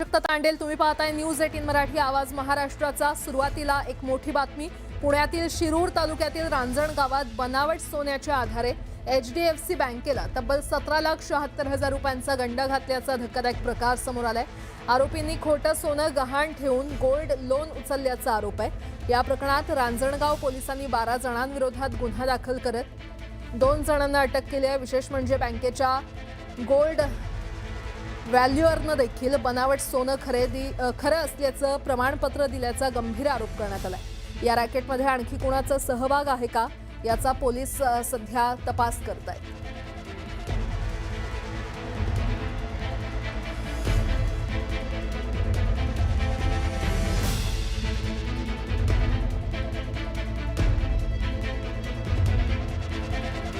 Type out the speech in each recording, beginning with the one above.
दत्त तांडेल, तुम्ही पाहताय न्यूज 18 मराठी आवाज महाराष्ट्राचा। सुरुवातीला एक मोठी बातमी। पुण्यातील शिरूर तालुक्यातील रांजण गावात बनावट सोन्याच्या आधारे HDFC बँकेला तब्बल 17,76,000 रुपयांचा गंडा घातल्याचा धक्कादायक प्रकार समोर आलाय। आरोपींनी खोटं सोनं गहाण ठेवून गोल्ड लोन उचलल्याचा आरोप आहे। या प्रकरणात रांजणगाव पोलिसांनी 12 जणांविरोधात गुन्हा दाखल करत 2 जणांना अटक केली आहे। विशेष म्हणजे बँकेच्या गोल्ड व्हॅल्युअरनं देखील बनावट सोनं खरं असल्याचं प्रमाणपत्र दिल्याचा गंभीर आरोप करण्यात आलाय। या रॅकेटमध्ये आणखी कोणाचा सहभाग आहे का याचा पोलीस सध्या तपास करत आहेत।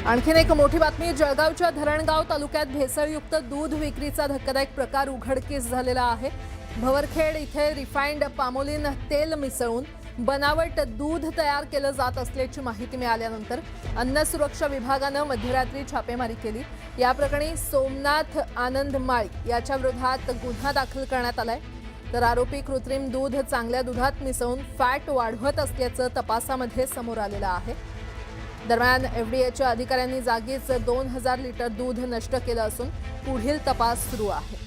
आणखीन एक मोठी बातमी। जळगावच्या धरणगाव तालुक्यात भेसळयुक्त दूध विक्रीचा धक्कादायक प्रकार उघडकीस झालेला आहे। भवरखेड इथे रिफाइंड पामोलिन तेल मिसळून बनावट दूध तयार केलं जात असल्याची माहिती मिळाल्यानंतर अन्न सुरक्षा विभागानं मध्यरात्री छापेमारी केली। या प्रकरणी सोमनाथ आनंद माळी याच्या विरोधात गुन्हा दाखल करण्यात आलाय। तर आरोपी कृत्रिम दूध चांगल्या दुधात मिसळून फॅट वाढवत असल्याचं तपासामध्ये समोर आलेलं आहे। दरम्यान FDAच्या अधिकाऱ्यांनी जागीच 2000 लिटर दूध नष्ट केलं असून पुढील तपास सुरू आहे।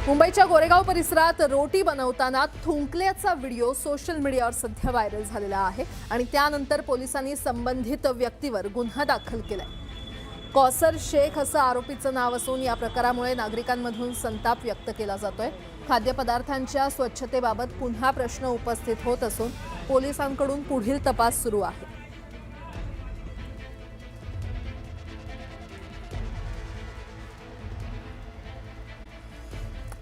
मुंबईच्या गोरेगाव परिसरात रोटी बनवताना थुंकल्याचा व्हिडिओ सोशल मीडियावर सध्या व्हायरल झालेला आहे आणि त्यानंतर पोलिसांनी संबंधित व्यक्तीवर गुन्हा दाखल केलाय। कौसर शेख असं आरोपीचं नाव असून या प्रकारामुळे नागरिकांमधून संताप व्यक्त केला जातोय। खाद्यपदार्थांच्या स्वच्छतेबाबत पुन्हा प्रश्न उपस्थित होत असून पोलिसांकडून पुढील तपास सुरू आहे।